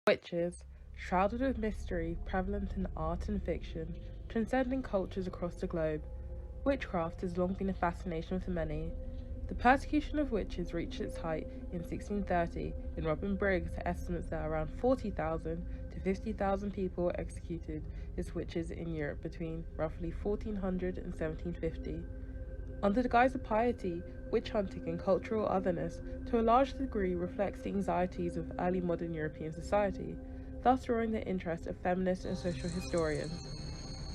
Witches, shrouded with mystery, prevalent in art and fiction, transcending cultures across the globe. Witchcraft has long been a fascination for many. The persecution of witches reached its height in 1630, in Robin Briggs estimates that around 40,000 to 50,000 people were executed as witches in Europe between roughly 1400 and 1750. Under the guise of piety, witch hunting and cultural otherness to a large degree reflects the anxieties of early modern European society, thus drawing the interest of feminist and social historians.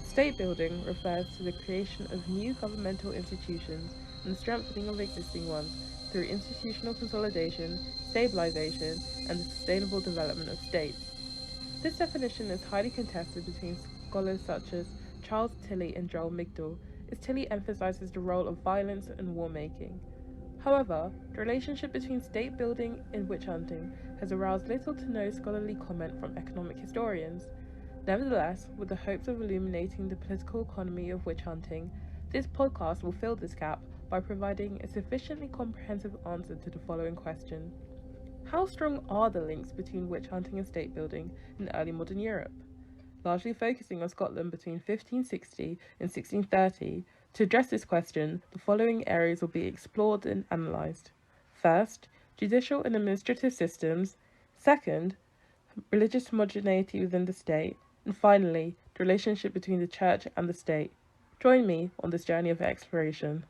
State building refers to the creation of new governmental institutions and the strengthening of existing ones through institutional consolidation, stabilization, and the sustainable development of states. This definition is highly contested between scholars such as Charles Tilly and Joel Migdal, as Tilly emphasizes the role of violence and war making. However, the relationship between state building and witch hunting has aroused little to no scholarly comment from economic historians. Nevertheless, with the hopes of illuminating the political economy of witch hunting, this podcast will fill this gap by providing a sufficiently comprehensive answer to the following question: how strong are the links between witch hunting and state building in early modern Europe? Largely focusing on Scotland between 1560 and 1630, to address this question, the following areas will be explored and analysed. First, judicial and administrative systems. Second, religious homogeneity within the state. And finally, the relationship between the church and the state. Join me on this journey of exploration.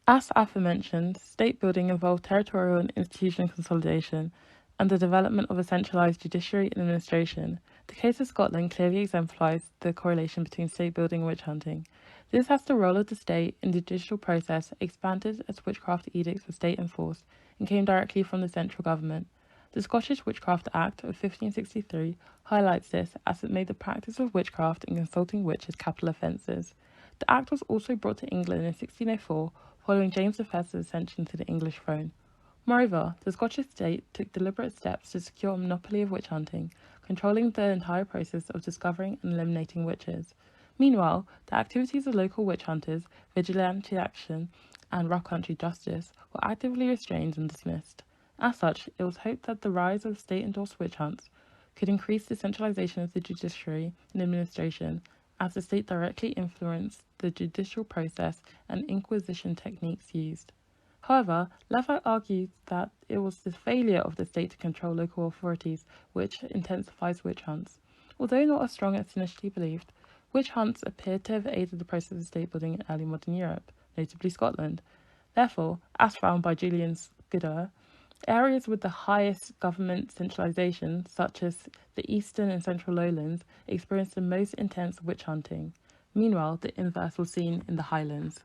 As aforementioned, state building involved territorial and institutional consolidation and the development of a centralised judiciary and administration. The case of Scotland clearly exemplifies the correlation between state building and witch hunting. This as the role of the state in the judicial process expanded as witchcraft edicts were state enforced and came directly from the central government. The Scottish Witchcraft Act of 1563 highlights this as it made the practice of witchcraft and consulting witches capital offences. The act was also brought to England in 1604 following James I's ascension to the English throne. Moreover, the Scottish state took deliberate steps to secure a monopoly of witch hunting, controlling the entire process of discovering and eliminating witches. Meanwhile, the activities of local witch hunters, vigilante action, and rough country justice were actively restrained and dismissed. As such, it was hoped that the rise of state-endorsed witch hunts could increase the centralisation of the judiciary and administration, as the state directly influenced the judicial process and inquisition techniques used. However, Levi argued that it was the failure of the state to control local authorities which intensifies witch hunts. Although not as strong as initially believed, witch hunts appear to have aided the process of state building in early modern Europe, notably Scotland. Therefore, as found by Julian Scudder, areas with the highest government centralisation, such as the eastern and central lowlands, experienced the most intense witch hunting. Meanwhile, the inverse was seen in the highlands.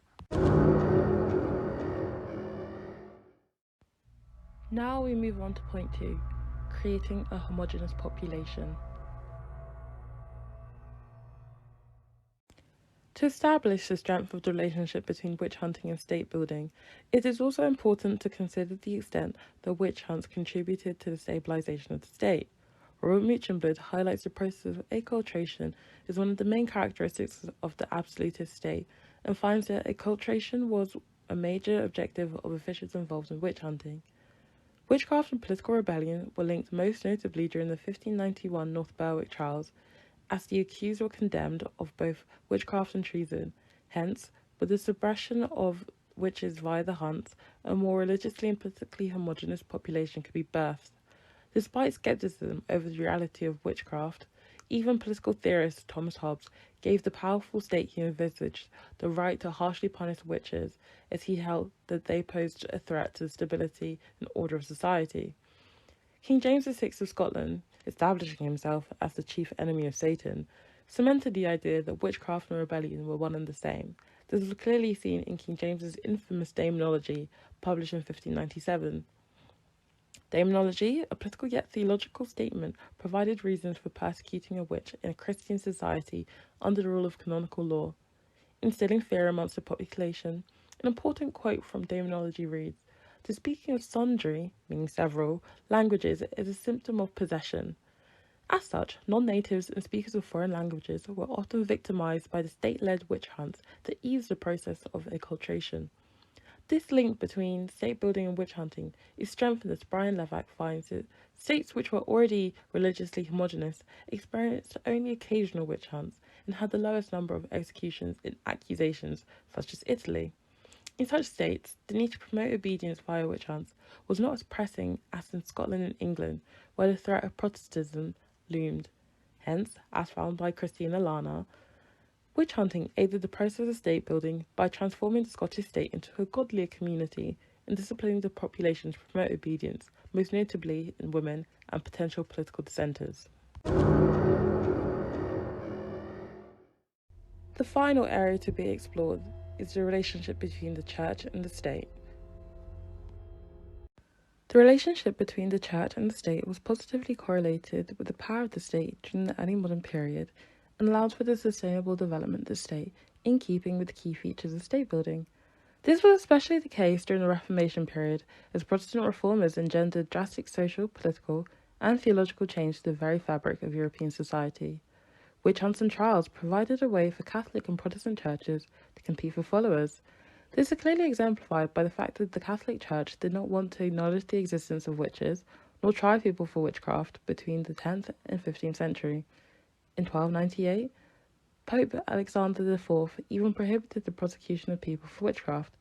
Now we move on to point 2, creating a homogeneous population. To establish the strength of the relationship between witch hunting and state building, it is also important to consider the extent that witch hunts contributed to the stabilization of the state. Robert Muchenberg highlights the process of acculturation as one of the main characteristics of the absolutist state and finds that acculturation was a major objective of officials involved in witch hunting. Witchcraft and political rebellion were linked most notably during the 1591 North Berwick trials, as the accused were condemned of both witchcraft and treason. Hence, with the suppression of witches via the hunts, a more religiously and politically homogeneous population could be birthed. Despite skepticism over the reality of witchcraft, even political theorist Thomas Hobbes gave the powerful state he envisaged the right to harshly punish witches, as he held that they posed a threat to the stability and order of society. King James VI of Scotland, establishing himself as the chief enemy of Satan, cemented the idea that witchcraft and rebellion were one and the same. This was clearly seen in King James's infamous Daemonology, published in 1597. Daemonology, a political yet theological statement, provided reasons for persecuting a witch in a Christian society under the rule of canonical law, instilling fear amongst the population. An important quote from Daemonology reads, "The speaking of sundry, meaning several, languages is a symptom of possession." As such, non-natives and speakers of foreign languages were often victimized by the state-led witch hunts to ease the process of acculturation. This link between state building and witch hunting is strengthened as Brian Levack finds that states which were already religiously homogeneous experienced only occasional witch hunts and had the lowest number of executions and accusations, such as Italy. In such states, the need to promote obedience via witch hunts was not as pressing as in Scotland and England, where the threat of Protestantism loomed. Hence, as found by Christina Lana, witch hunting aided the process of state building by transforming the Scottish state into a godlier community and disciplining the population to promote obedience, most notably in women and potential political dissenters. The final area to be explored is the relationship between the church and the state. The relationship between the church and the state was positively correlated with the power of the state during the early modern period and allowed for the sustainable development of the state in keeping with the key features of state building. This was especially the case during the Reformation period, as Protestant reformers engendered drastic social, political, and theological change to the very fabric of European society. Witch hunts and trials provided a way for Catholic and Protestant churches to compete for followers. This is clearly exemplified by the fact that the Catholic Church did not want to acknowledge the existence of witches, nor try people for witchcraft between the 10th and 15th century. In 1298, Pope Alexander IV even prohibited the prosecution of people for witchcraft,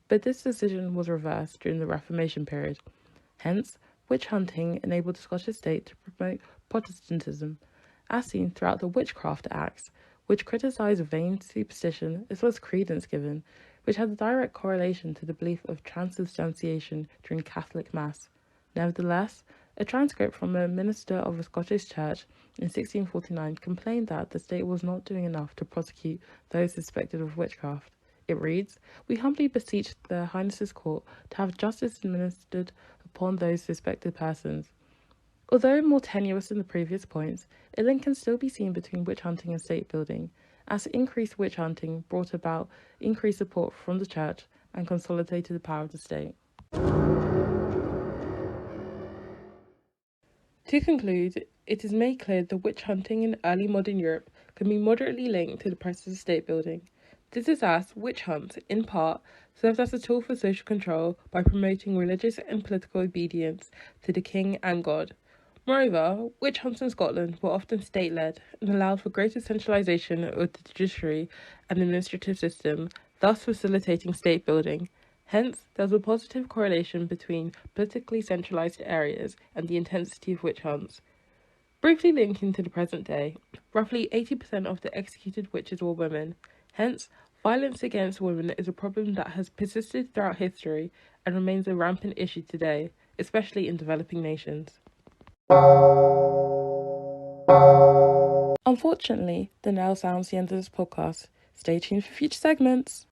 but this decision was reversed during the Reformation period. Hence, witch hunting enabled the Scottish state to promote Protestantism, as seen throughout the Witchcraft Acts, which criticised vain superstition as well as credence given, which had a direct correlation to the belief of transubstantiation during Catholic Mass. Nevertheless, a transcript from a minister of a Scottish church in 1649 complained that the state was not doing enough to prosecute those suspected of witchcraft. It reads, "We humbly beseech their Highness's court to have justice administered upon those suspected persons." Although more tenuous than the previous points, a link can still be seen between witch hunting and state building, as increased witch hunting brought about increased support from the church and consolidated the power of the state. To conclude, it is made clear that witch hunting in early modern Europe can be moderately linked to the process of state building. This is as witch hunts, in part, served as a tool for social control by promoting religious and political obedience to the king and God. Moreover, witch hunts in Scotland were often state-led and allowed for greater centralisation of the judiciary and administrative system, thus facilitating state building. Hence, there was a positive correlation between politically centralised areas and the intensity of witch hunts. Briefly linking to the present day, roughly 80% of the executed witches were women. Hence, violence against women is a problem that has persisted throughout history and remains a rampant issue today, especially in developing nations. Unfortunately, the now sounds the end of this podcast. Stay tuned for future segments.